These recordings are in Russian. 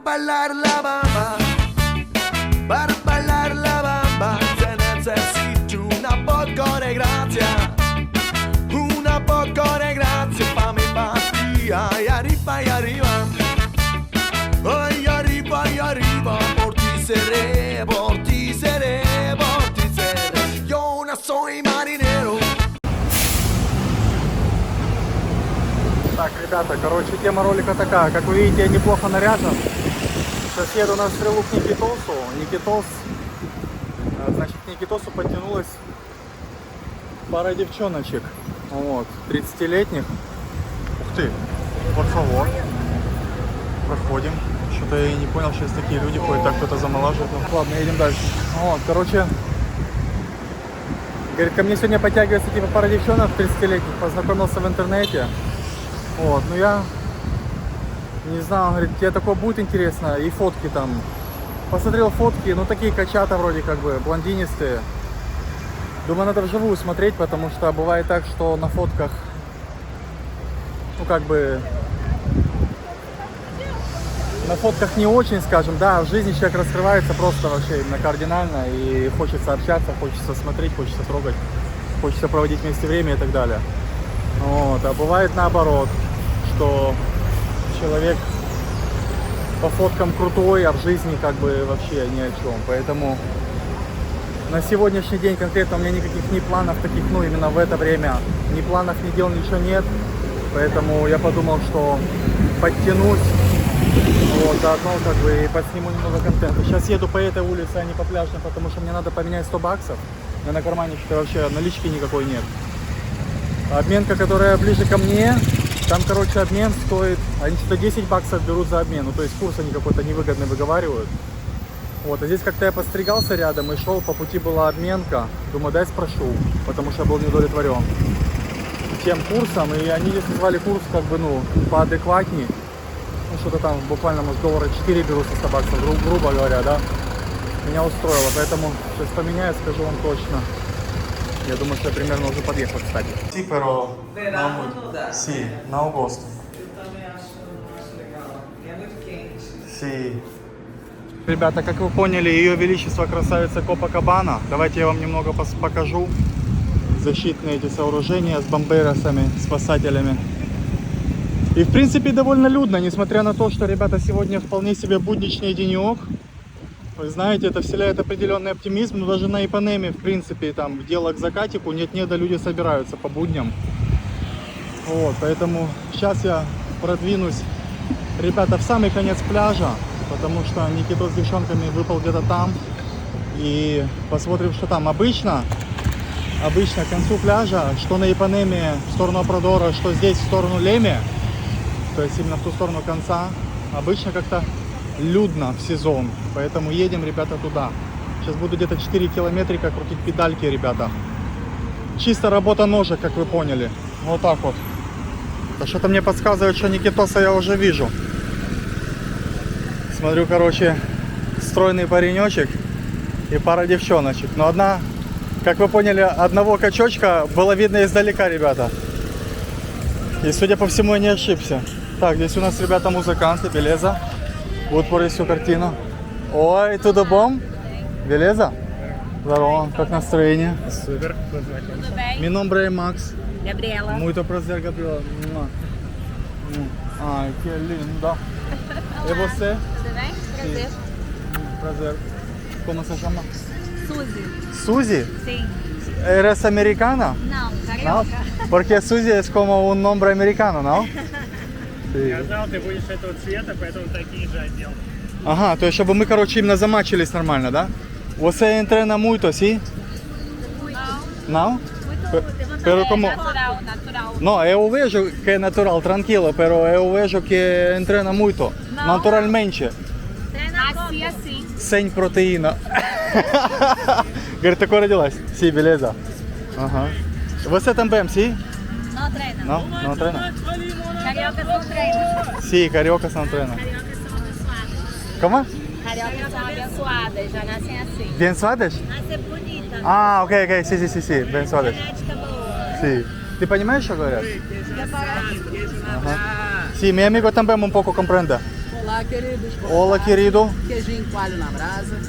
bailar la bamba, para bailar la bamba, se necesita una poco de gracia, una poco de gracia pa' mi papi, ay arriba y arriba, ay arriba y arriba, por ti seré, por ti seré, por ti seré, yo no soy marinero. Так, ребята, короче, тема ролика такая. Как вы видите, я неплохо наряжен. Сейчас еду на стрелу к Никитосу. Значит, к Никитосу подтянулась пара девчоночек. Вот, 30-летних. Ух ты, por favor. Проходим. Что-то я и не понял, сейчас такие люди ходят, так кто-то замолаживает. Ну, ладно, едем дальше. Вот, короче, говорит, ко мне сегодня подтягивается типа пара девчонок 30-летних. Познакомился в интернете. Вот, ну я не знаю, говорит, тебе такое будет интересно, и фотки там. Посмотрел фотки, ну такие качата вроде как бы, блондинистые. Думаю, надо вживую смотреть, потому что бывает так, что на фотках, ну как бы, на фотках не очень, скажем, да, в жизни человек раскрывается просто вообще именно кардинально, и хочется общаться, хочется смотреть, хочется трогать, хочется проводить вместе время и так далее. Вот, а бывает наоборот, что человек по фоткам крутой, а в жизни как бы вообще ни о чем. Поэтому на сегодняшний день конкретно у меня никаких ни планов таких, ну именно в это время, ни планов, ни дел, ничего нет. Поэтому я подумал, что подтянуть, вот, заодно как бы и подсниму немного контента. Сейчас еду по этой улице, а не по пляжной, потому что мне надо поменять 100 баксов. У меня на кармане что-то вообще налички никакой нет. Обменка, которая ближе ко мне, там, короче, обмен стоит, они что-то 10 баксов берут за обмен, ну, то есть курс они какой-то невыгодный выговаривают. Вот, а здесь как-то я постригался рядом и шел, по пути была обменка, думаю, дай спрошу, потому что я был неудовлетворен тем курсом, и они здесь назвали курс, как бы, ну, поадекватней, ну, что-то там буквально, может, доллара 4 берут со 100 баксов, грубо говоря, да, меня устроило, поэтому сейчас поменяю, скажу вам точно. Я думаю, что я примерно уже подъехал, кстати. Sí, pero no mucho. Sí, no gosto. Eu também acho legal. E é muito quente. Sí. Ребята, как вы поняли, Ее Величество красавица Копакабана. Давайте я вам немного покажу. Защитные эти сооружения с бомбейросами, спасателями. И в принципе довольно людно, несмотря на то, что, ребята, сегодня вполне себе будничный денек. Вы знаете, это вселяет определенный оптимизм, но даже на Ипанеме, в принципе, там, в дело к закатику, нет-нет, да люди собираются по будням. Вот, поэтому сейчас я продвинусь, ребята, в самый конец пляжа, потому что Никитос с девчонками выпал где-то там, и посмотрим, что там. Обычно к концу пляжа, что на Ипанеме в сторону Апрадора, что здесь в сторону Леме, то есть именно в ту сторону конца, обычно как-то людно в сезон, поэтому едем, ребята, туда. Сейчас буду где-то 4 километрика крутить педальки, ребята. Чисто работа ножек, как вы поняли. Вот так вот. А что-то мне подсказывает, что Никитоса я уже вижу. Смотрю, короче, стройный паренечек и пара девчоночек. Но одна, как вы поняли, одного качочка было видно издалека, ребята. И, судя по всему, я не ошибся. Так, здесь у нас, ребята, музыканты, белеза. Вот por всю картину. Ой, tudo bom? Beleza? Здорово, как настроение? Super, Tudo bem? Mi nombre es Max. Gabriela. Muito prazer, Gabriela. Ai, que lindo. E você? Tudo bem? Prazer. Prazer. Como se chama? Suzy. Suzy? Sim. Eres americana? Não, ¿No? carioca. Porque Suzy es como un nombre americano, ¿no? Sí. Я знал, ты будешь этого цвета, поэтому такие же одел. Ага, то есть чтобы мы, короче, именно замачились нормально, да? Você entrena muito, sim? Não? Pero como... Natural. No, eu vejo que é natural, tranquilo, pero eu vejo que entrena muito, Não. naturalmente, Nasci assim. sem proteína. Говорит, такой родилась? Sim, beleza. Ага. Você também, sim? Não treina. Não? Não treina? Carioca não treina. Sim, carioca não treina. Cariocas são abençoadas. Como? Cariocas são abençoadas, já nascem assim. Abençoadas? Nascer bonita. Ah, ok, sim, abençoadas. Genética boa. Sim. Ты понимаешь, что говорят? Já parece. Ага. Sim, meu amigo também um pouco compreende. Olá, Olá, queridos. Olá, querido. Queijinho coalho na brasa.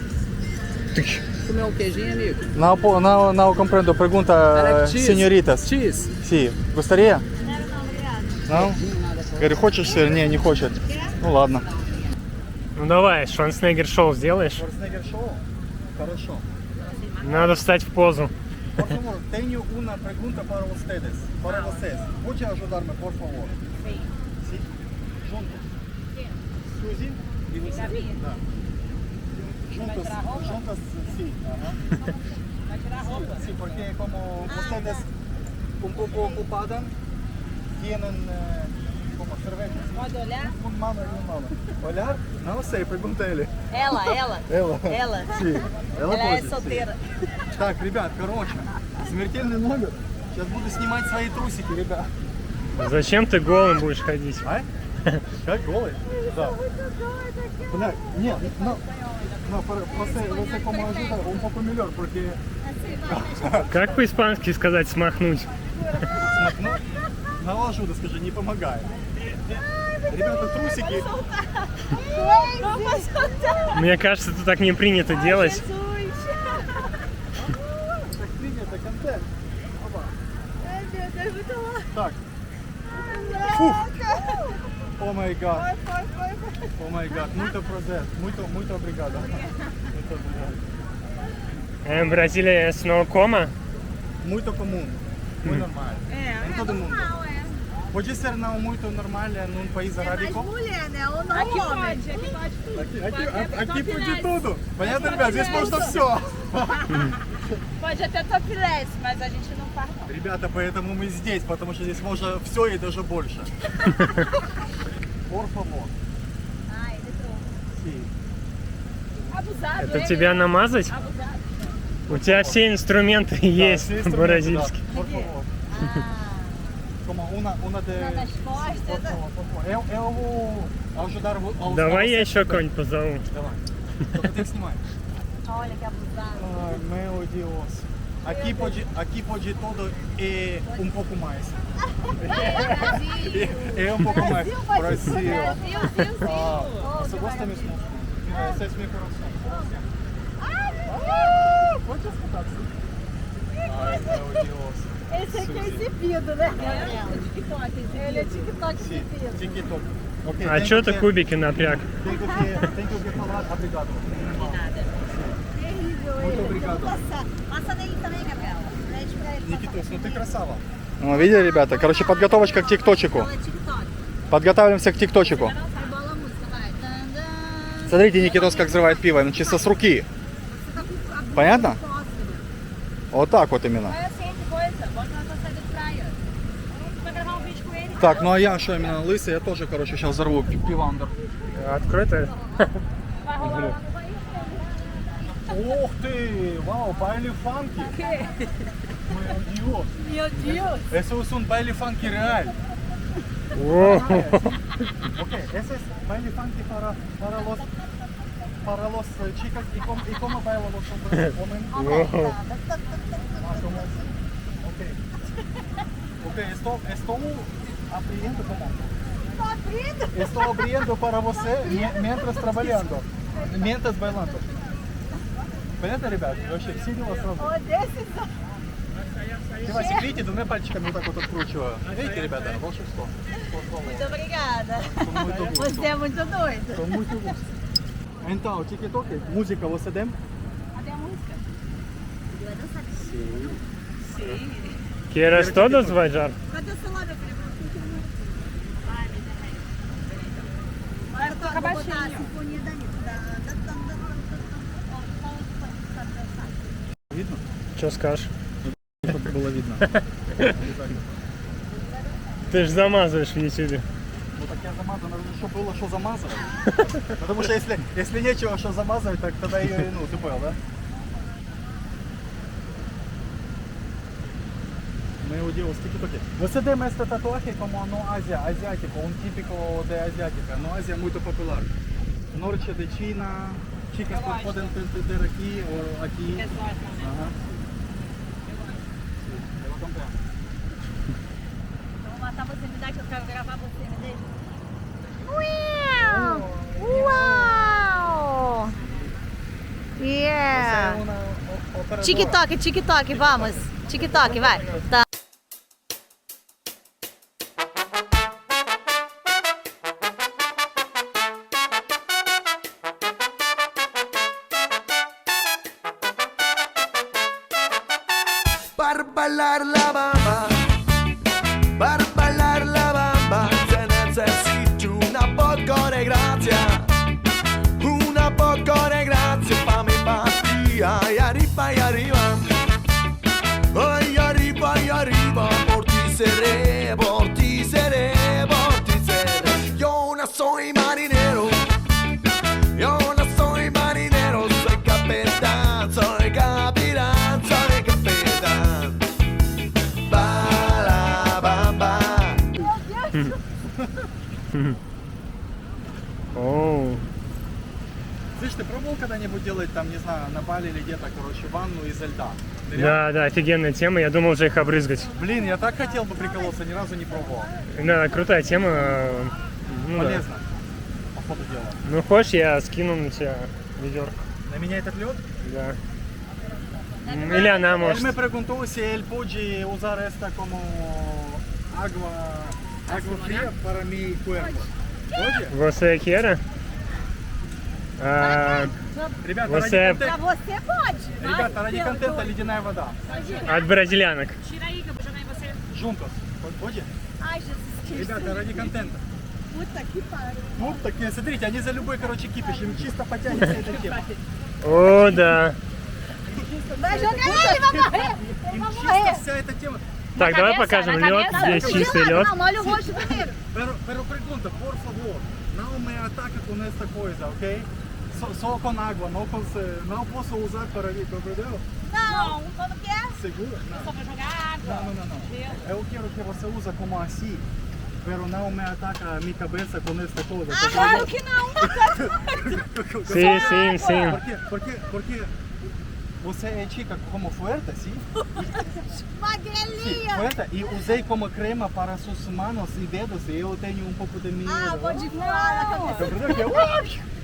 Comeu um queijinho, amigo? Não compreendo. Pergunta, Cheese. senhoritas. Cheese. Си, gostaria? Não, obrigada. Ну? Говорю, хочешь сыр? Не хочет. Ну ладно. Ну давай, Шварценеггер шоу сделаешь? Шварценеггер шоу? Хорошо. Надо встать в позу. Por favor, tenho uma pergunta para vocês. Para vocês. Pode ajudar-me, por favor? Sim. Sim? Juntos. Suzy e você? Gabi. Да. Juntas, juntas, sim. Ajá. Vai tirar a roupa. Sí, porque como ustedes un poco ocupadas, tienen como cervezas. Pode olhar? Un mano y un mano. Olhar? Não sei, pergunta ele. Ela. Ela. Sim. Ela é pode, solteira. sim. Так, ребят, короче, смертельный номер. Сейчас буду снимать свои трусики, ребят. Зачем ты голым будешь ходить? А? Как голый? Да. Бля, нет, no, você como ajuda un poco melhor, porque Как по-испански сказать смахнуть? смахнуть, наложу, да скажи, не помогает. Ребята, трусики. Мне кажется, это так не принято делать. Так принято, контент. Опа. Так. Фух. О май гад. О май гад. Muito prazer. Muito obrigado. Muito obrigado. Em Brasília é no coma? Muito comum. Muito normal. Em todo mundo. Pode ser não muito normal num país arábico. Mulher, né? Ou não Aqui homem. pode, aqui pode tudo. Aqui pode tudo. Понятно, ребят? Здесь можно все. Pode até topless, mas a gente não faz não. Ребята, поэтому мы здесь, потому что здесь можно все и даже больше. Por favor. Ah, ele trouxe. Sim. Abusado, Это ele. тебя намазать? Abusado. У тебя все инструменты есть все инструменты, бразильские. да. Por favor. Como uma de... nas costas. Por favor, por favor. Eu vou ajudar a Давай я você еще também. кого-нибудь позову. Давай. Только tem que снимать. Olha que abusado. Ai, meu Deus. Aqui pode tudo e um pouco mais. É um pouco mais. Brasil. Ah, você gosta mesmo? Esse é meu coração. Pode escutar assim. Ai, meu Deus. Esse aqui é exibido, né? Ele é TikTok Sim, exibido. TikTok. Ok, А tem что que- ты кубики напряг? Tem que falar obrigado. Muito obrigado. Passa nele também, Gabriela. Pede pra ele. Никитос, ну ты красава. Ну, видели, ребята? Короче, подготовочка к тикточику. Fala TikTok. Подготавливаемся к тикточику. Sai bola a música, vai. Tan-dan. Смотрите, Никитос как взрывает пиво, ну, чисто с руки. Você tá com a bunda Понятно? de fósforo. Вот так вот именно. Vai assim de coisa. Bota na tua saída de praia. Vai gravar um vídeo com ele. Так, ну а я что, именно лысый, я тоже, короче, сейчас взорву пивандер. Открыто? Vai rolar lá no banheiro. Ух ты, вау, байли фанки. Meu Deus. Eso es un baile funky real. О, Ok, ese es baile funky para los chicas y cómo bailan los hombres. Más o menos. Ok, estou abrindo como? Tá abrindo. Estou abrindo para você mientras trabalhando, mientras bailando. Понятно, ребят? Вообще все дела сразу. Ó, desses. Девасик, видите, двумя пальчиками вот так вот откручиваю. Видите, ребята, волшебство. Muito obrigada. Muito gosto. Você é muito doido. Com muito gosto. Então, o TikTok, música você tem? Cadê a música? Ele vai dançar. Sim. Quieres todos, Ваджар? Cadê o celular, meu filho? Vai, Olha, eu tô acabando de botar a sinfonia da Anitta. Видно? Что скажешь? Чтобы было видно. Ты же замазываешь в ютубе. Ну так я замазываю, надо чтобы было что замазывать. Потому что если нечего что замазывать, так тогда и, ну, ты понял, да? Meu Deus, TikTok. Você tem esta tatuagem como no Ásia, asiático, típico de asiática. No Ásia é muito popular. Norte de China, chicas podem ter aqui ou aqui. Aham. Eu vou comprar. Eu vou matar você, me dá que eu quero gravar você, me deixa. Você é uma operadora. Tiki-toque, tiki-toque, vamos. Tiki-toque, vai. Tá. Para bailar la bamba, se necesita una poco de gracia, una poco de gracia pa' mi patria. Y arriba, y arriba, por ti seré, por ti seré, por ti seré. Yo no soy marinero, yo no soy marinero, soy capitán, soy capitán, soy capitán. Ba, bamba. Оу. Слышь, ты пробовал когда-нибудь делать там, не знаю, на Бали или где-то, короче, ванну изо льда? Ты реально- Да, офигенная тема. Я думал уже их обрызгать. Блин, я так хотел бы приколоться, ни разу не пробовал. Да, крутая тема. Ну, да. Полезно. По ходу дела. Ну, хочешь, я скину на тебя ведерко. На меня этот лед? Да. Или она Él может. Э, me preguntó si él puede usar esta como agua fría para mi cuerpo. Oye, Você quer? ребята, Você ради Pra контента, você pode. ребята, ради контента ледяная вода. от бразилянок. Tira aí que eu vou jogar em você. Juntos. Oye, Ai, Jesus Cristo. ребята, ради контента. Puta que pariu. Вот такие, смотрите, они за любой, короче, кипиш, им чисто потянется эта тема. О, да. Vai jogar ele, vai morrer. Ele Им vai чисто morrer. вся эта тема. Так, давай cabeça, покажем на лед. cabeça. Здесь чистый лед. Não, molha o rosto primeiro. Pero pregunta, por favor, não me ataca com esta coisa, ok? Só com água, não posso usar para ir, compreendeu? Não, como que é? Segura? Só vou jogar água. Não. Eu quero que você use como assim, pero não me ataca a minha cabeça com esta coisa. Ah, claro que não. Sim, sim, sim. Porque você é chica como fuerte, sim? Sim, Magrelinha. fuerte. E usei como crema para suas manos e dedos e eu tenho um pouco de medo. Ah, vou de voar na cabeça. Compreendeu?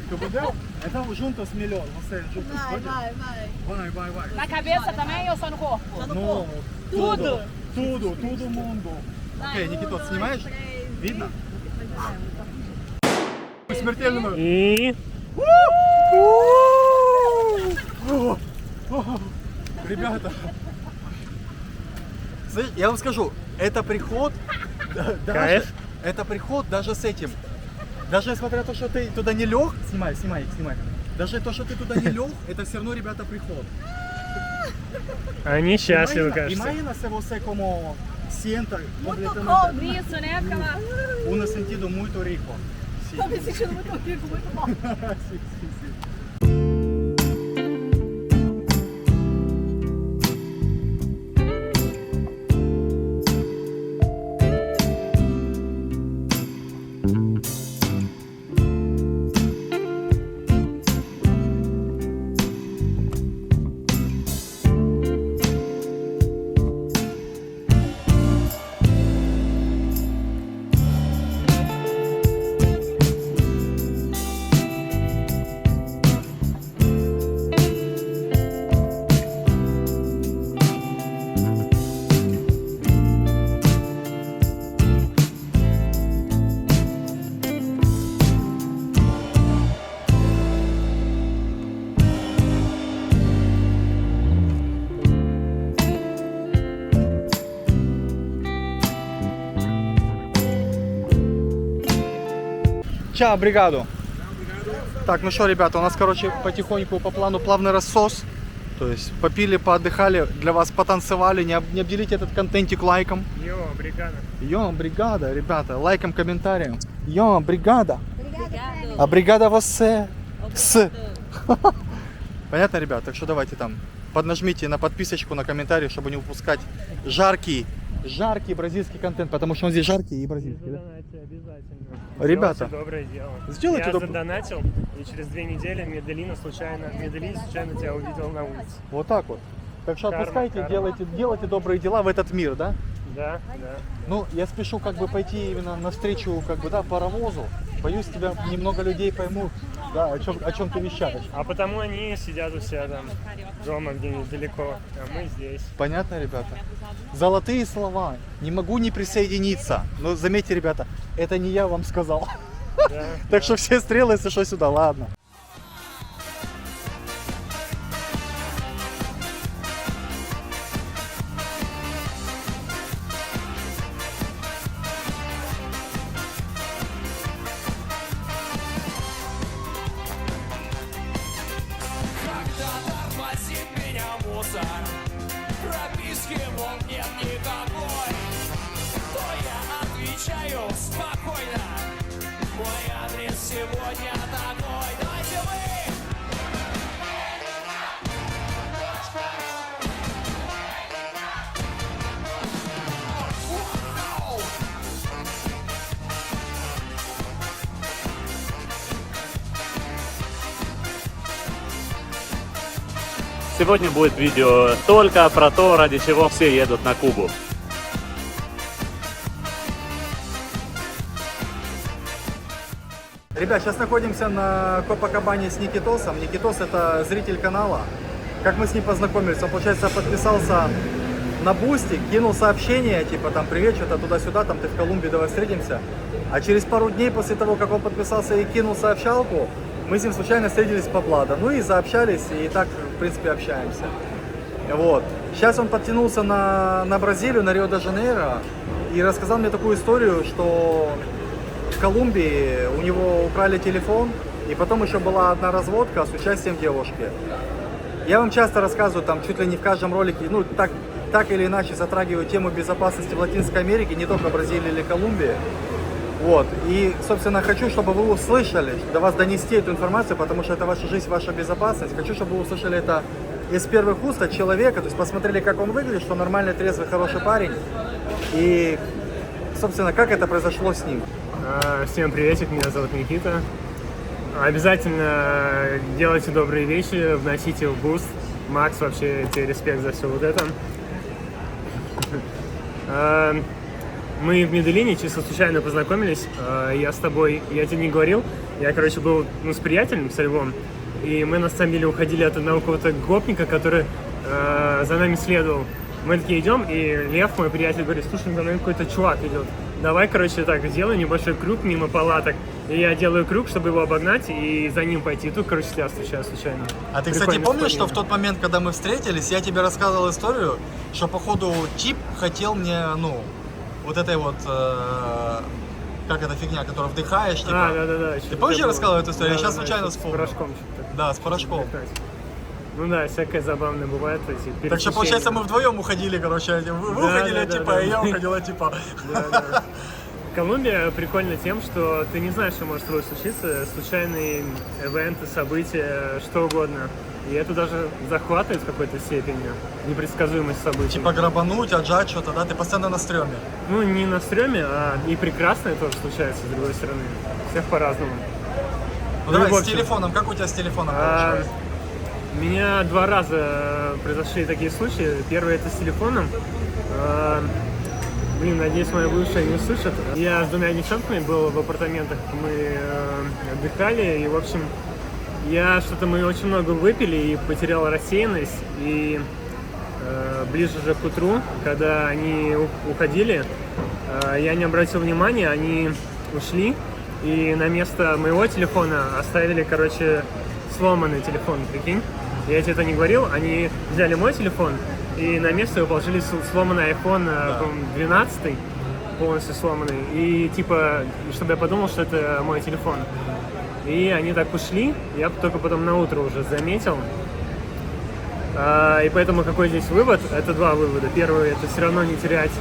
Compreendeu? Então juntos melhor, você juntos. Vai, pode? vai. Vai. Na cabeça também ou só no corpo? No, Tudo? Todo mundo. Ok, Никитос, снимаешь? Видно? Смертельно. И... Ребята, я вам скажу, это приход, Кайф. это приход даже с этим. Даже несмотря на то, что ты туда не лег, снимай. Даже то, что ты туда не лег, это все равно, ребята, приход. Они счастливы, кажется. Imagina se você como sienta Muito completamente cold. Isso, né? Aquela... um sentido muito rico. Sim. Tô me sentindo muito rico, muito bom. Sim. Чао, бригаду. Так, ну что, ребята, у нас, короче, потихоньку по плану плавный рассос. То есть попили, поотдыхали, для вас потанцевали. Не обделите этот контентик лайком. Йо, бригада. Йо, бригада, ребята, лайком, комментарием. Йо, бригада. Obrigada, А бригада você. С. Понятно, ребят? Так что давайте там поднажмите на подписочку, на комментарий, чтобы не упускать жаркий бразильский контент, потому что он здесь жаркий и бразильский. Да? Задонайте обязательно. Ребята, Сделайте доброе дело. сделайте Я добро- задонатил, и через 2 недели Медellин случайно тебя увидел на улице. Вот так вот. Так что Карма, отпускайте, карма. делайте добрые дела в этот мир, да? Да. Ну, я спешу как бы пойти именно навстречу, как бы, да, паровозу. Боюсь, тебя немного людей поймут. Да, о чем ты вещаешь? А потому они сидят у себя там дома где-нибудь далеко, а мы здесь. Понятно, ребята? Золотые слова. Не могу не присоединиться. Но заметьте, ребята, это не я вам сказал. Да, Так что все стрелы, если что, сюда, ладно. Когда тормозит меня мусор, прописки мол нет никакой, то я отвечаю спокойно, мой адрес сегодня такой. Дайте вы! Сегодня будет видео только про то, ради чего все едут на Кубу. Ребят, сейчас находимся на Копакабане с Никитосом. Никитос — это зритель канала. Как мы с ним познакомились? Он, получается, подписался на Бусти, кинул сообщение, типа там привет, что-то туда-сюда, там ты в Колумбии, давай встретимся. А через пару дней после того, как он подписался и кинул сообщалку, мы с ним случайно встретились по Пладо. Ну и заобщались, и так, в принципе, общаемся. Вот. Сейчас он подтянулся на Бразилию, на Рио-де-Жанейро, и рассказал мне такую историю, что в Колумбии у него украли телефон, и потом еще была одна разводка с участием девушки. Я вам часто рассказываю, там чуть ли не в каждом ролике, ну так или иначе затрагиваю тему безопасности в Латинской Америке, не только Бразилии или Колумбии. Вот. И, собственно, хочу, чтобы вы услышали, до вас донести эту информацию, потому что это ваша жизнь, ваша безопасность. Хочу, чтобы вы услышали это из первых уст от человека, то есть посмотрели, как он выглядит, что нормальный, трезвый, хороший парень. И, собственно, как это произошло с ним. Всем приветик, меня зовут Никита. Обязательно делайте добрые вещи, вносите в буст. Макс, вообще тебе респект за все вот это. Мы в Медельине чисто случайно познакомились. Я с тобой, я тебе не говорил, я, короче, был с приятелем, со Львом, и мы на самом деле уходили от одного какого-то гопника, который за нами следовал. Мы такие идем, и Лев, мой приятель, говорит: слушай, за нами какой-то чувак идет. Давай, короче, так, сделай небольшой круг мимо палаток. И я делаю круг, чтобы его обогнать и за ним пойти. И тут, короче, я встречаю случайно. А ты, кстати, Прикольно помнишь, вспомнил. что в тот момент, когда мы встретились, я тебе рассказывал историю, что, походу, тип хотел мне, ну, вот этой вот, как эта фигня, которую вдыхаешь, типа. Да. Ты помнишь, я рассказывал эту историю? Я сейчас Да, случайно с вспомнил. порошком что-то. Да, с порошком. Ну да, всякое забавное бывает. Эти Так что, пересечения. получается, мы вдвоем уходили, короче. Вы уходили, да, типа, да. и я уходила, типа. Да. Колумбия прикольна тем, что ты не знаешь, что может с тобой случиться. Случайные ивенты, события, что угодно. И это даже захватывает в какой-то степени непредсказуемость событий. Типа грабануть, отжать что-то, да? Ты постоянно на стреме. Ну, не на стреме, а и прекрасное тоже случается, с другой стороны. Всех по-разному. Ну давай, в с общем, телефоном. Как у тебя с телефоном получилось? У меня 2 раза произошли такие случаи. Первый — это с телефоном. Надеюсь, моя бывшая не услышит. Я с 2 девчонками был в апартаментах, мы отдыхали, и, в общем, мы очень много выпили и потерял рассеянность. И ближе же к утру, когда они уходили, я не обратил внимания, они ушли, и на место моего телефона оставили, короче, сломанный телефон, прикинь. Я тебе это не говорил, они взяли мой телефон, и на место его положили сломанный iPhone 12, полностью сломанный. И типа, чтобы я подумал, что это мой телефон. И они так ушли, я только потом на утро уже заметил. И поэтому какой здесь вывод? Это 2 вывода. Первый — это все равно не терять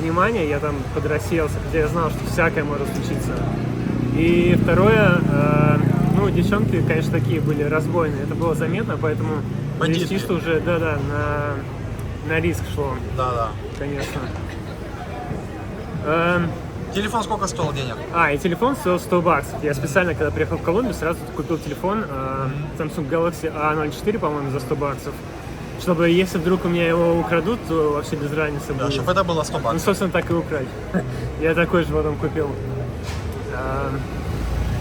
внимание. Я там подрассеялся, хотя я знал, что всякое может случиться. И второе, девчонки, конечно, такие были разбойные. Это было заметно, поэтому здесь чисто уже, на риск шло. Да. Конечно. Телефон сколько стоил денег? И телефон стоил $100. Я специально, когда приехал в Колумбию, сразу купил телефон Samsung Galaxy A04, по-моему, за $100. Чтобы, если вдруг у меня его украдут, то вообще без разницы будет. Да, чтобы это было $100. Ну, собственно, так и украли. Я такой же потом купил.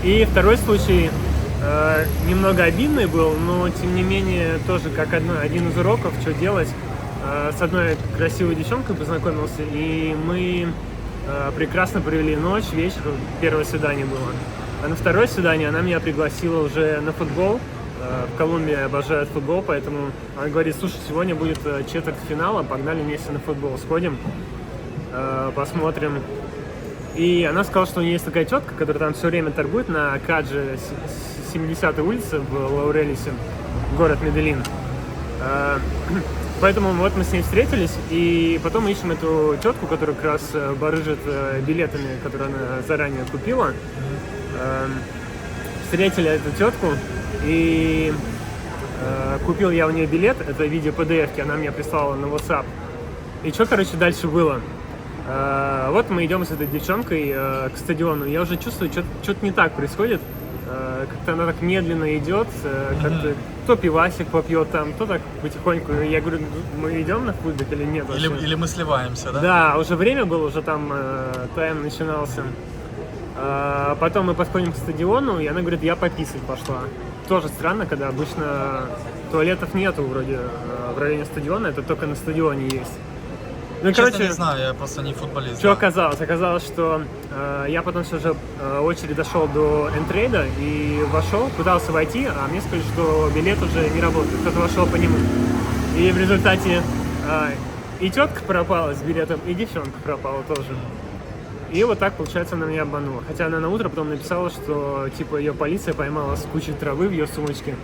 И второй случай, немного обидный был, но тем не менее тоже как один из уроков, что делать. С одной красивой девчонкой познакомился, и мы прекрасно провели ночь, вечер, первое свидание было. А на второе свидание она меня пригласила уже на футбол. В Колумбии обожают футбол, поэтому она говорит: слушай, сегодня будет четвертьфинала, погнали вместе на футбол, сходим, посмотрим. И она сказала, что у нее есть такая тетка, которая там все время торгует на Кадже 70-й улице в Лаурелисе, город Медельин. Поэтому вот мы с ней встретились, и потом мы ищем эту тетку, которая как раз барыжит билетами, которые она заранее купила. Встретили эту тетку, и купил я у нее билет, это в виде PDF-ки, она мне прислала на WhatsApp. И что, короче, дальше было? Вот мы идем с этой девчонкой к стадиону, я уже чувствую, что-то не так происходит. Как-то она так медленно идет, как-то то пивасик попьет там, то так потихоньку. Я говорю: мы идем на футбик или нет? Или мы сливаемся, да? Да, уже время было, уже там тайм начинался. Потом мы подходим к стадиону, и она говорит: я пописать пошла. Тоже странно, когда обычно туалетов нету вроде в районе стадиона, это только на стадионе есть. Ну, Честно, короче, не знаю, я просто не футболист. что да. оказалось? Оказалось, что я потом все же очередь дошел до энтрейда и вошел, пытался войти, а мне сказали, что билет уже не работает. Кто-то вошел по нему. И в результате и тетка пропала с билетом, и девчонка пропала тоже. И вот так, получается, она меня обманула. Хотя она на утро потом написала, что типа ее полиция поймала с кучей травы в ее сумочке,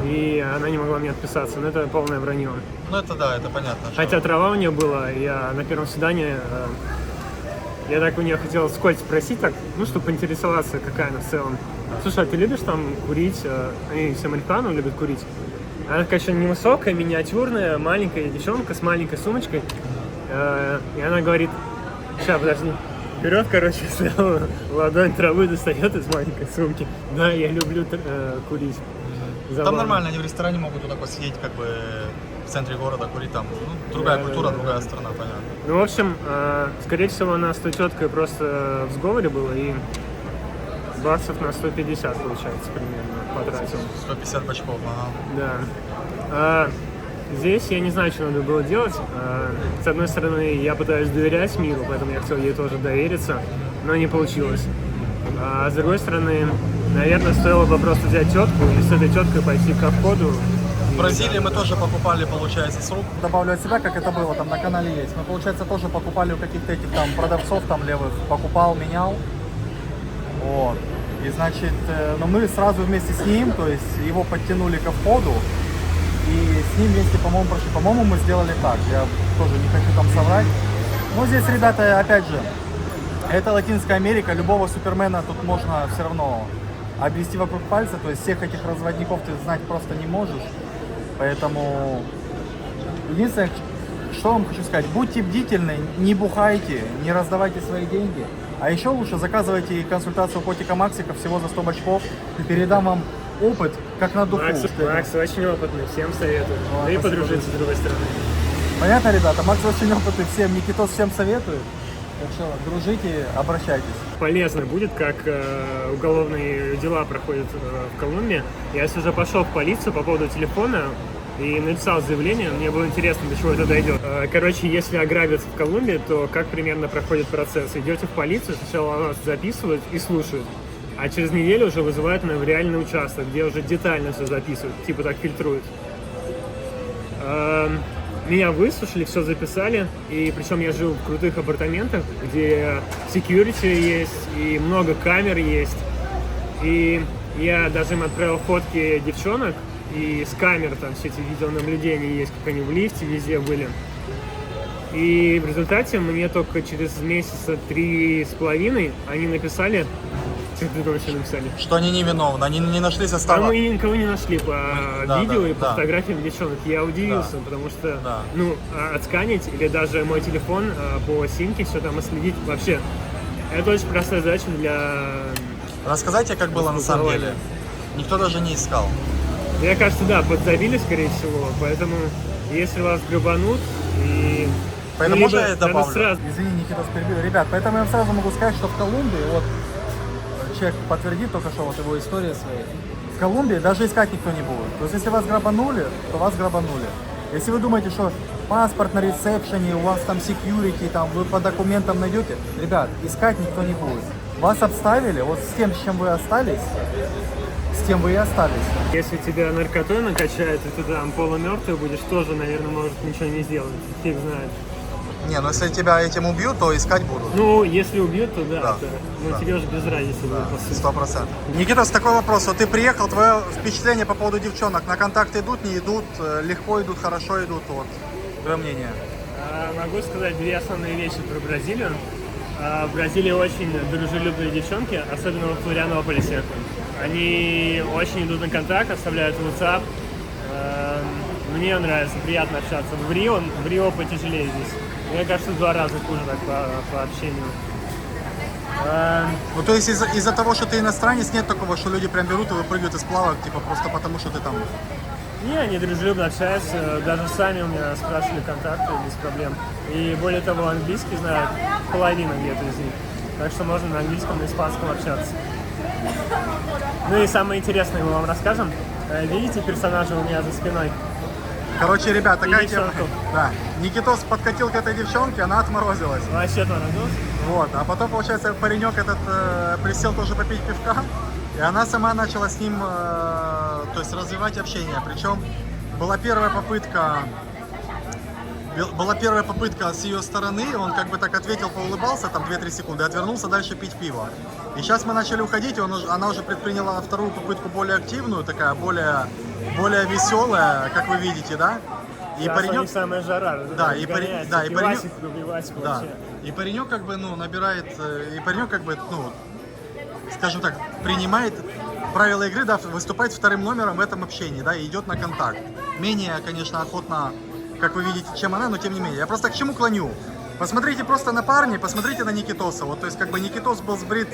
и она не могла мне отписаться. Но это полное вранье. Ну это да, это понятно. что- Хотя трава у нее была, я на первом свидании, я так у нее хотел вскользь спросить, так, ну, чтобы поинтересоваться, какая она в целом. Слушай, а ты любишь там курить? Они все американцы любят курить. Она, конечно, невысокая, миниатюрная, маленькая девчонка с маленькой сумочкой. И она говорит: сейчас, подожди. Берет, короче, ладонь травы достает из маленькой сумки. Да, я люблю курить. Там Забавно. нормально, они в ресторане могут туда посидеть, как бы в центре города курить там. Ну, другая культура, другая страна, понятно. Ну, в общем, скорее всего, она с той теткой просто в сговоре была, и баксов на 150, получается, примерно, потратил. 150 бачков, ага. Да. Здесь я не знаю, что надо было делать. С одной стороны, я пытаюсь доверять миру, поэтому я хотел ей тоже довериться, но не получилось. А с другой стороны, наверное, стоило бы просто взять тетку и с этой теткой пойти ко входу. В Бразилии мы тоже покупали, получается, с рук. Добавлю от себя, как это было, там на канале есть. Мы, получается, тоже покупали у каких-то этих там продавцов там левых. Покупал, менял. Вот. И, значит, но мы сразу вместе с ним, то есть его подтянули ко входу. И с ним вместе, по-моему, мы сделали так. Я тоже не хочу там соврать. Но здесь, ребята, опять же, это Латинская Америка. Любого супермена тут можно все равно обвести вокруг пальца. То есть всех этих разводников ты знать просто не можешь. Поэтому единственное, что вам хочу сказать, будьте бдительны, не бухайте, не раздавайте свои деньги. А еще лучше заказывайте консультацию у котика Максика всего за 100 бачков. И передам вам опыт, как на духу. Макс очень опытный, всем советую. Да и подружиться с другой стороны. Понятно, ребята? Макс очень опытный, всем, Никитос всем советует. Так что дружите, обращайтесь. Полезно будет, как уголовные дела проходят в Колумбии. Я уже пошел в полицию по поводу телефона и написал заявление. Мне было интересно, до чего это дойдет. Короче, если ограбят в Колумбии, то как примерно проходит процесс? Идете в полицию, сначала вас записывают и слушают. А через неделю уже вызывают в реальный участок, где уже детально все записывают, типа так фильтруют. Меня выслушали, все записали, и причем я жил в крутых апартаментах, где security есть, и много камер есть. И я даже им отправил фотки девчонок, и с камер там все эти видеонаблюдения есть, как они в лифте везде были. И в результате мне только через месяца 3,5 они написали, что ты думаешь, что написали? Что они невиновны, они не нашли состава. А мы никого не нашли по видео и по да. фотографиям девчонок. Я удивился, потому что, отсканить или даже мой телефон по симке все там отследить вообще. Это очень простая задача для... Рассказайте, как было на самом деле. Никто даже не искал. Мне кажется, да, подзабили, скорее всего, поэтому если вас грабанут и... Поэтому можно я добавлю? Сразу... Извини, Никитос, перебил. Ребят, поэтому я сразу могу сказать, что в Колумбии, вот человек подтвердит только что вот его история своей. в Колумбии даже искать никто не будет. То есть если вас грабанули, то вас грабанули. Если вы думаете, что паспорт на ресепшене, у вас там security, там вы по документам найдете, ребят, искать никто не будет. Вас обставили, вот с тем, с чем вы остались, с тем вы и остались. Если тебя наркотой накачают, и ты там полумертвый будешь, тоже, наверное, может ничего не сделать. Фиг знает. Не, ну если тебя этим убьют, то искать будут. Ну, если убьют, то да. Да, Но да. тебе уже без разницы будет, по сути. 100%. Никитос, такой вопрос. Вот ты приехал, твое впечатление по поводу девчонок. На контакт идут, не идут, легко идут, хорошо идут? Вот. Твое мнение. Могу сказать две основные вещи про Бразилию. В Бразилии очень дружелюбные девчонки, особенно во Флорианополисе. Они очень идут на контакт, оставляют WhatsApp. Мне нравится, приятно общаться. В Рио потяжелее здесь. Мне кажется, в 2 раза хуже так по общению. Ну то есть из-за того, что ты иностранец, нет такого, что люди прям берут и выпрыгивают из плавок, типа просто потому, что ты там... Не, они дружелюбно общаются, даже сами у меня спрашивали контакты без проблем. И более того, английский знают половина где-то из них. Так что можно на английском, на испанском общаться. Ну и самое интересное мы вам расскажем. Видите персонажа у меня за спиной? Короче, ребят, такая И тема. девчонку. Да. Никитос подкатил к этой девчонке, она отморозилась. Вообще тормознул. Вот. А потом, получается, паренек этот присел тоже попить пивка. И она сама начала с ним, то есть развивать общение. Причем была первая попытка с ее стороны, он как бы так ответил, поулыбался, там 2-3 секунды, отвернулся дальше пить пиво. И сейчас мы начали уходить, и она уже предприняла вторую попытку более активную, такая более веселая, как вы видите, да? И паренек... самая жара. Да, и паренек... Да, Да. И паренек как бы, ну, набирает... И паренек как бы, ну, скажем так, принимает правила игры, да, выступает вторым номером в этом общении, да, и идет на контакт. Менее, конечно, охотно, как вы видите, чем она, но тем не менее. Я просто к чему клоню? Посмотрите просто на парня, посмотрите на Никитоса. Вот, то есть, как бы Никитос был сбрит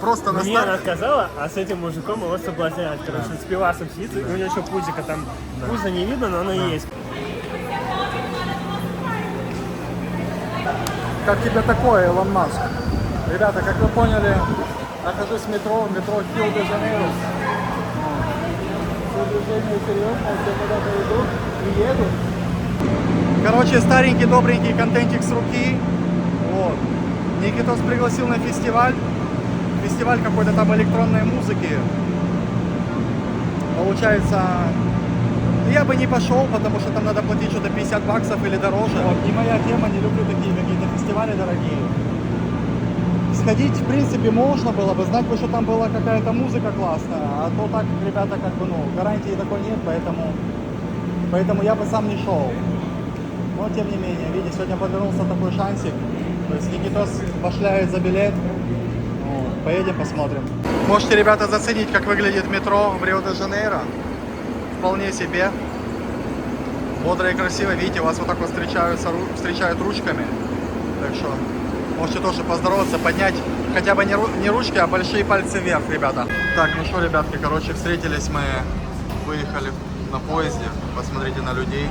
просто на Мне она старт. сказала, а с этим мужиком его соблазняют. Короче, с пивасом сидит, и у него еще пузика там. Пузо не видно, но оно есть. Как тебе такое, Илон Маск? Ребята, как вы поняли, нахожусь в метро Рио-де-Жанейро. Все движение серьезно, все куда-то идут и едут. Короче, старенький, добренький контентик с руки. Вот. Никитос пригласил на фестиваль. Фестиваль какой-то там электронной музыки. Получается, я бы не пошел, потому что там надо платить что-то $50 или дороже. Вот, не моя тема, не люблю такие какие-то фестивали дорогие. Сходить, в принципе, можно было бы, знать бы, что там была какая-то музыка классная, а то так, ребята, как бы, ну, гарантии такой нет, поэтому я бы сам не шел. Но, тем не менее, видите, сегодня подвернулся такой шансик, то есть Никитос башляет за билет, ну, поедем посмотрим. Можете, ребята, заценить, как выглядит метро в Рио-де-Жанейро, вполне себе, бодро и красиво, видите, вас вот так вот встречают ручками, так что... Можете тоже поздороваться, поднять хотя бы не ручки, а большие пальцы вверх, ребята. Так, ну что, ребятки, короче, встретились мы, выехали на поезде. Посмотрите на людей.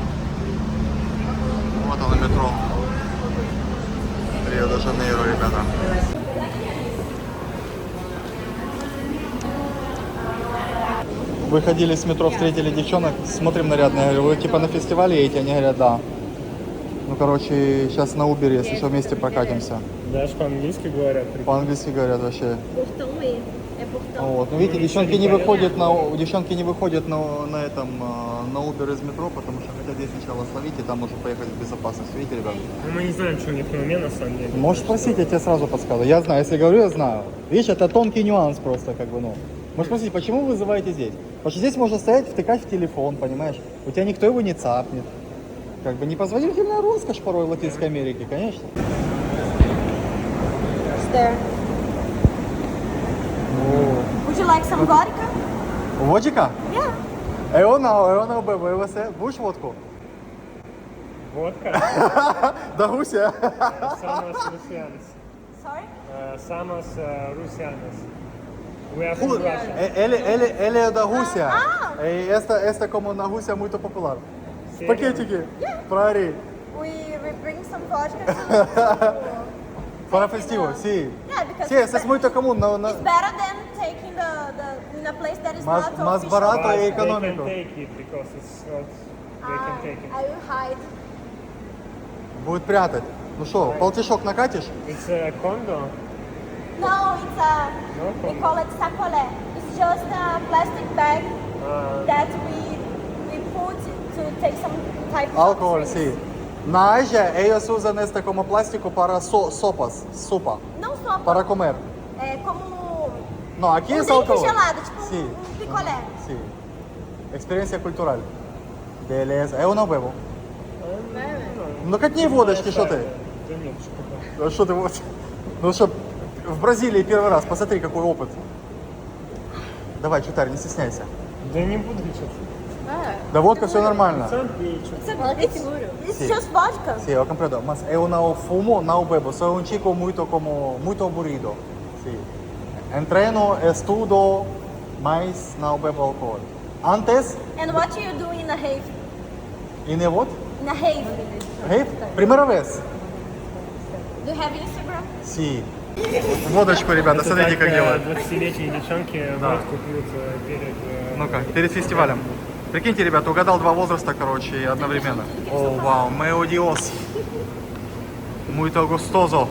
Вот оно, метро. Рио-де-Жанейро, ребята. Выходили с метро, встретили девчонок, смотрим нарядные. Я говорю, вы типа на фестивале едете? Они говорят, да. Ну, короче, сейчас на Uber, если что, вместе прокатимся. Даже по-английски говорят. По-английски говорят вообще. Portão E. É portão. Вот. Ну, видите, девчонки не выходят на Uber из метро, потому что хотят здесь сначала словить и там уже поехать в безопасность. Видите, ребята? Ну, мы не знаем, что у них на уме, на самом деле. Можешь спросить, я тебе сразу подсказываю. Я знаю, если говорю, я знаю. Видишь, это тонкий нюанс просто, как бы, ну. Можешь спросить, почему вы вызываете здесь? Потому что здесь можно стоять, втыкать в телефон, понимаешь? У тебя никто его не цапнет. Как бы непозволительная роскошь порой в Латинской Америке, конечно. There. Would you like some vodka? Водика? Yeah. Eu não bebo. E você? Будешь водку? Водка? Da Rússia. Самос Русианос. Sorry? Самос Русианос. We are from Russia. Ele é da Rússia. E esta como na Rússia é muito popular. Paquetики. Praሪ. We bring some vodka Para festival, sim. Yeah, because Sim, essa é muito comum. it's better than taking in a place that is Mas not official. barato But и they can экономику. take it because it's not. They can take it. I will hide. Будет прятать. Ну что, полтишок накатишь? It's a condo. No, it's a, we call it sacolé. It's just a plastic bag that we put to take some type of Álcool, drinks. sim. Na Ásia, eles usam este como plástico para sopas, sopa, Não sopa, para comer. é como Não, aqui é drink álcool. gelado, tipo Sim. um picolé. Sim. Experiência cultural. Beleza. Eu não bebo. Ну катни водочки, что ты? Да нет, что-то. Что ты вот? Ну что, в Бразилии первый раз, посмотри, какой опыт. Давай, чутарь, не стесняйся. Да не буду что-то. Да водка, все нормально. Сам пей что-то. It's Sim. just vodka. Sim, eu compreendo. Mas eu não fumo, não bebo. Sou um chico muito aburrido. Sim. Entreno, estudo, mas não bebo álcool. Antes, And what you do in a rave? e не вот, In a rave? рейв, primeira vez. Do you have Instagram? Sim. Водочку, ребята, смотрите, как делают. 20-летние девчонки водку пьют перед... Ну-ка, перед фестивалем. Прикиньте, ребята, угадал два возраста, короче, и одновременно. О, вау, meu Dios. Muito gostoso.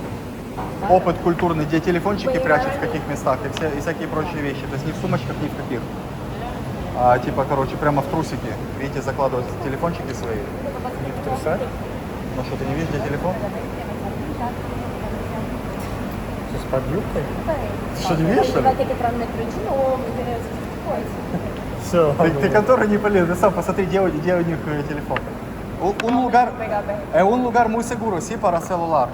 Опыт культурный, где телефончики прячут в каких местах и всякие прочие вещи. То есть не в сумочках, ни в каких. А типа, короче, прямо в трусики. Видите, закладывают телефончики свои. Не в трусах? Ну что, ты не видишь, где телефон? С под юбкой? Ты что, не видишь, что ли? Vai ter que entrar no metrô de novo, entendeu? Esse tipo de coisa. Все. Ты конторы не полез, ты сам посмотри, где у них телефон. Un lugar muy seguro, sí, para celular.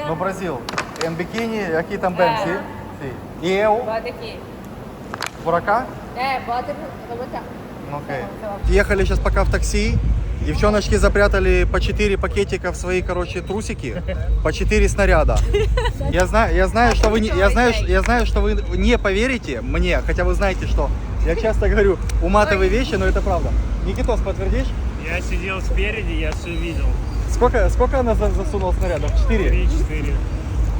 No Brasil. En bikini, aqui também, sim? Sim. E eu, Bota aqui. por acá? Bota, vou botar. Окей. Ехали сейчас пока в такси. Девчоночки запрятали по 4 пакетика в свои, короче, трусики, по 4 снаряда. Я знаю, что вы не поверите мне, хотя вы знаете, что я часто говорю уматовые вещи, но это правда. Никитос, подтвердишь? Я сидел спереди, я все видел. Сколько она засунула снарядов? 4? 3-4.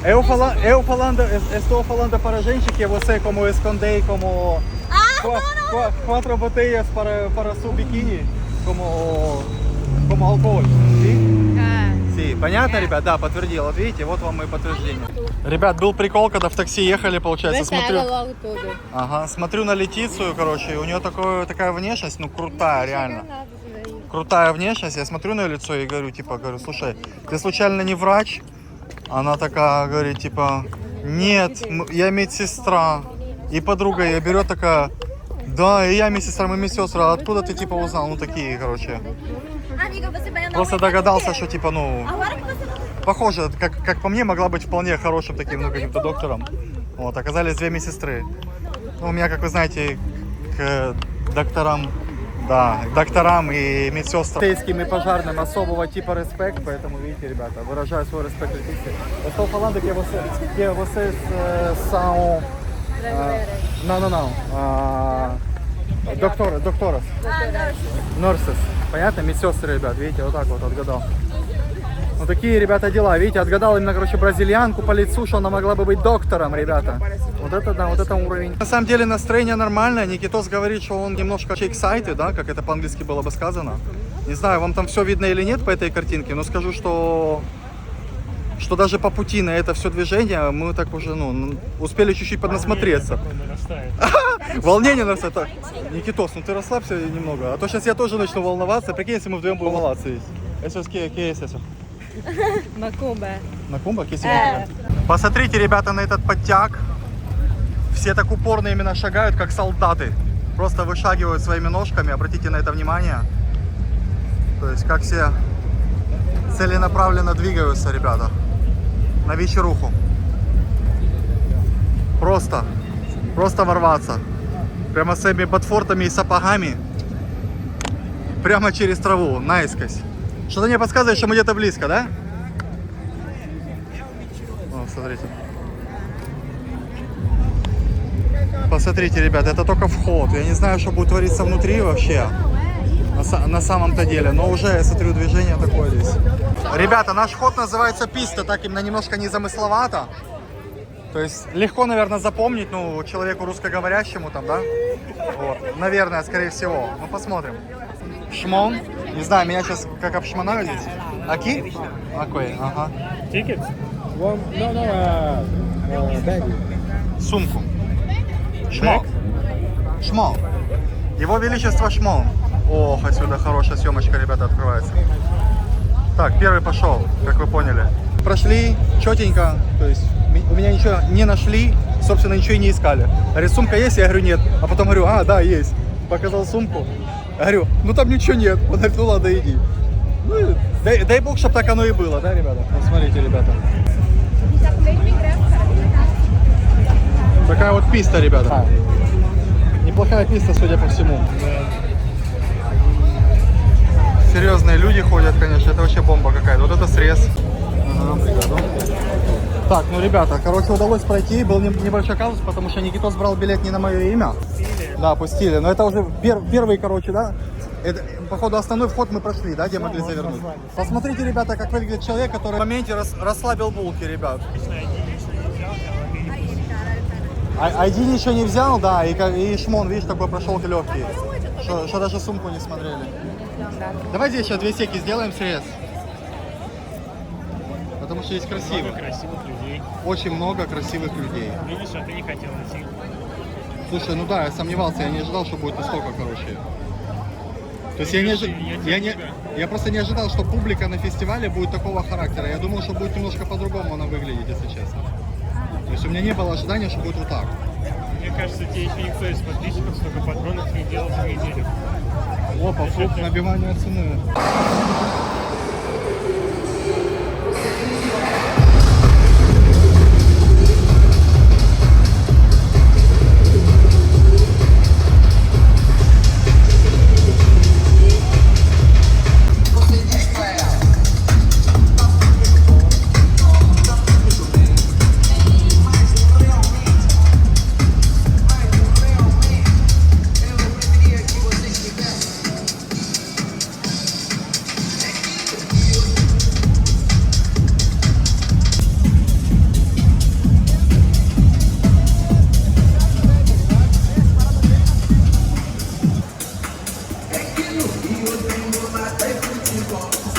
Eu estou falando para a gente que você como escondei como quatro botellas para su biquíni como álcool. Sí, понятно, ребят? Да, подтвердил. Вот видите, вот вам и подтверждение. Ребят, был прикол, когда в такси ехали, получается, смотрю. logo tudo. Ага, смотрю на Летицию, короче, у нее такая внешность, ну крутая, реально. Крутая внешность. Я смотрю на лицо и говорю, слушай, ты случайно не врач? Она такая говорит, типа, нет, я медсестра. И подруга ее берет такая, да, и я медсестра, мы медсестры. А откуда ты, типа, узнал? Ну, такие, короче. Amiga, você vai andar Просто догадался, что, типа, ну, Agora que você não... похоже, как по мне, могла быть вполне хорошим таким, ну, каким-то доктором. Вот, оказались две медсестры. Ну, у меня, как вы знаете, к докторам, да, к докторам и медсестрам. Полицейским и пожарным особого типа респект, поэтому, видите, ребята, выражаю свой респект Летиции. Estou falando que vocês são... Não. Doctoras. Nurses. Понятно? Медсестры, ребят, видите, вот так вот отгадал. Ну такие, ребята, дела. Видите, отгадал именно, короче, бразильянку по лицу, что она могла бы быть доктором, ребята. Вот это, да, вот это уровень. На самом деле настроение нормальное. Никитос говорит, что он немножко excited, да, как это по-английски было бы сказано. Не знаю, вам там все видно или нет по этой картинке, но скажу, что даже по пути на это все движение мы так уже, успели чуть-чуть поднасмотреться. Волнение нарастает. Никитос, ты расслабься немного, а то сейчас я тоже начну волноваться. Прикинь, если мы вдвоем будем волноваться. Eso es ¿qué es eso? Macumba. Macumba? ¿Qué significa? Посмотрите, ребята, на этот подтяг. Все так упорно именно шагают, как солдаты. Просто вышагивают своими ножками, обратите на это внимание. То есть, как все целенаправленно двигаются, ребята. На вечеруху. Просто ворваться. Прямо с этими ботфортами и сапогами. Прямо через траву, наискось. Что-то мне подсказывает, что мы где-то близко, да? О, смотрите. Посмотрите, ребят, это только вход. Я не знаю, что будет твориться внутри вообще. На самом-то деле. Но уже, я смотрю, движение такое здесь. Ребята, наш вход называется писта. Так именно немножко незамысловато. То есть легко, наверное, запомнить, ну, человеку русскоговорящему там, да? Вот. Наверное, скорее всего. Ну, посмотрим. Шмон. Не знаю, меня сейчас как обшмонают здесь. Аки? Акой, ага. Tickets? Сумку. Шмон. Шмон. Его Величество Шмон. Ох, отсюда хорошая съемочка, ребята, открывается. Так, первый пошел, как вы поняли. Прошли четенько, то есть у меня ничего не нашли, собственно, ничего и не искали. Говорит, сумка есть? Я говорю, нет. А потом говорю, да, есть. Показал сумку. Говорю, ну там ничего нет. Он говорит, ну ладно, иди. Ну, дай бог, чтобы так оно и было, да, ребята? Вот смотрите, ребята. Такая вот писта, ребята. Неплохая писта, судя по всему. Серьезные люди ходят, конечно, это вообще бомба какая-то. Вот это срез. Ага, бригаду. Так, ну, ребята, короче, удалось пройти. Был небольшой казус, потому что Никитос брал билет не на мое имя. Да, пустили. Но это уже первый, короче, да. Это, походу, основной вход мы прошли, да, где могли завернуть. Посмотрите, ребята, как выглядит человек, который в моменте расслабил булки, ребят. ID ничего не взял, да, и шмон, видишь, такой прошел легкий. Что даже сумку не смотрели. Давайте еще 2 секи сделаем срез. Потому что есть красивых. Много красивых людей. Очень много красивых людей. Видишь, а ты не хотел идти. Слушай, ну да, я сомневался, я не ожидал, что будет настолько, короче. То есть я просто не ожидал, что публика на фестивале будет такого характера. Я думал, что будет немножко по-другому она выглядит, если честно. То есть у меня не было ожидания, что будет вот так. Мне кажется, тебе еще никто из подписчиков столько патронов не делал за неделю. Опа, фрукт набивания цены.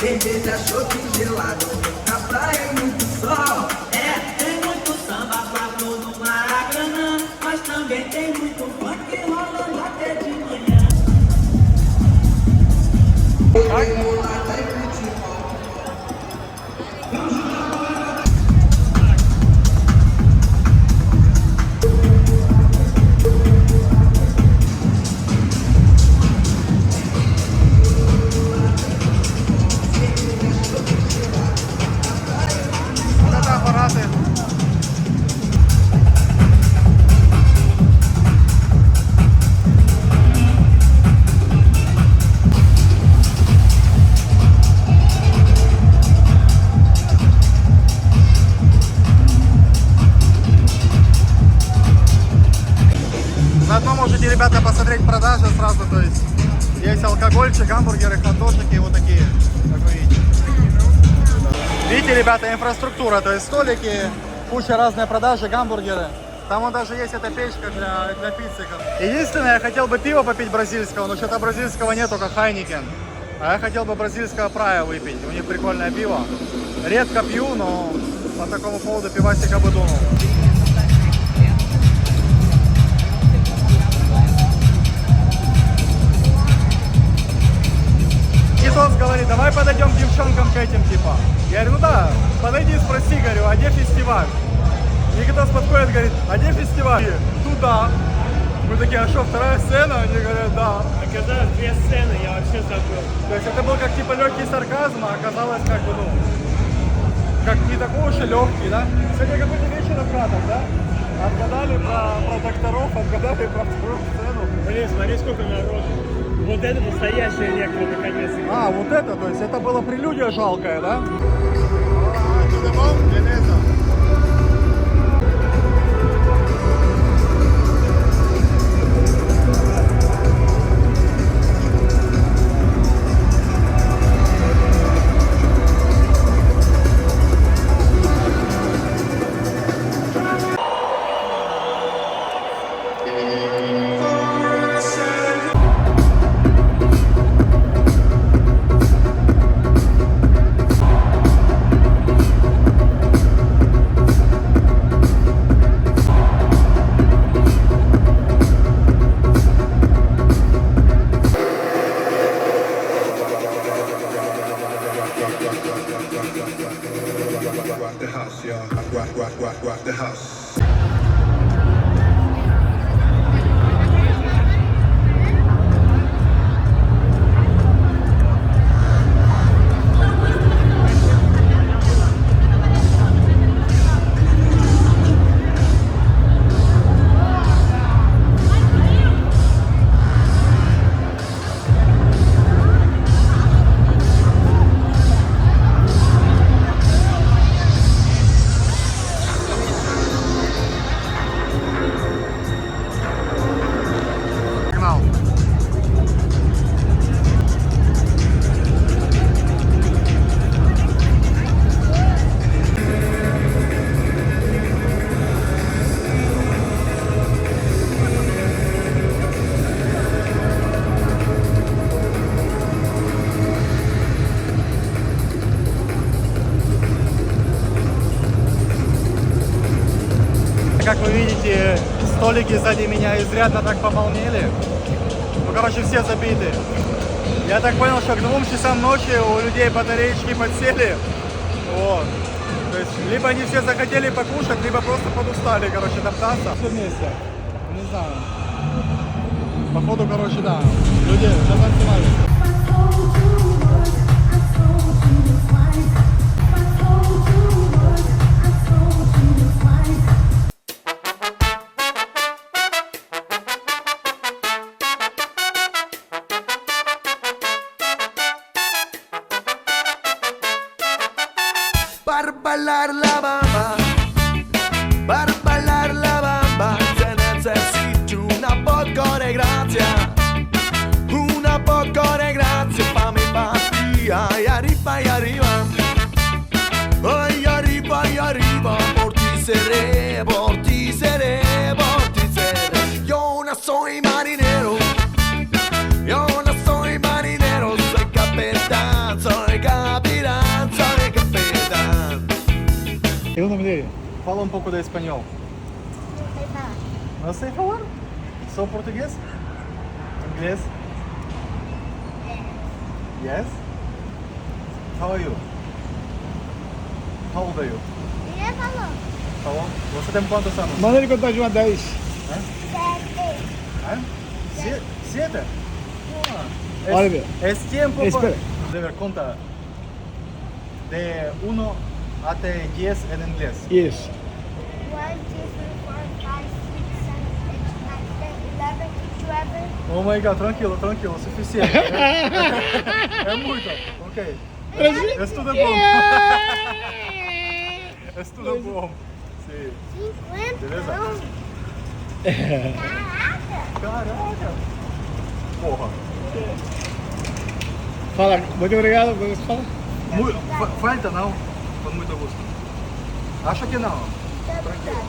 Cerveja, chope gelado, na praia é muito sol. Tem muito samba, flamengo no Maracanã, mas também tem muito funk rolando até de manhã. Заодно можете, ребята, посмотреть продажи сразу, то есть есть алкогольчик, гамбургеры, хот-дожики, вот такие, как вы видите. Видите, ребята, инфраструктура, то есть столики, куча разной продажи, гамбургеры. Там вот даже есть эта печка для пиццы. Единственное, я хотел бы пиво попить бразильского, но что-то бразильского нет, только Хайникен. А я хотел бы бразильского прая выпить, у них прикольное пиво. Редко пью, но по такому поводу пивасика бы думал. Никитос говорит, давай подойдем к девчонкам к этим, типа. Я говорю, ну да, подойди, спроси, говорю, а где фестиваль? Никитос подходит, говорит, а где фестиваль? Туда. Мы такие, а что, 2-я сцена? Они говорят, да. Оказалось, 2 сцены, я вообще забыл. То есть это был как типа легкий сарказм, а оказалось как бы, ну, как не такой уж и легкий, да? Сегодня какой-то вечер обратно, да? Отгадали про докторов, отгадали про вторую сцену. Блин, смотри, сколько народу. Вот это настоящая электро, наконец. А, вот это, то есть это была прелюдия жалкая, да? Rock the house, y'all. Rock the house. Как вы видите, столики сзади меня изрядно так пополнели. Ну, короче, все забиты. Я так понял, что к 2 часам ночи у людей батареечки подсели. Вот. То есть, либо они все захотели покушать, либо просто подустали, короче, топтаться. Все вместе. Не знаю. Походу, короче, да. Люди затанцевали. Para bailar la bamba, para bailar la bamba, se necesita una poco de gracia, una poco de gracia pa' mi patria, y arriba, ay arriba, por ti seré, por ti seré, por ti seré. Yo no soy marinero, yo no soy marinero, soy capitán, soy capitán, soy capitán. E o nome dele? Fala um pouco de espanhol. Não sei falar. Só português? Inglês? Yes? How are you? How old are you? Falou? Você tem quantos anos? Manda ele contar de 1 a 10. Siete? Olha, velho. Es tiempo. Espera. De ver, conta. De 1 até 10 em inglês. Isso. 1, 2, 3, 4, 5, 6, 7, 8, 9, 10, 11, 12. Oh my god, tranquilo, suficiente. É muito, ok. É tudo bom. É tudo bom. Sim. 50. Beleza? Caraca. Porra. Fala, muito obrigado. Você fala? Falta não? Com muito gosto. Acho que não. Tranquilo.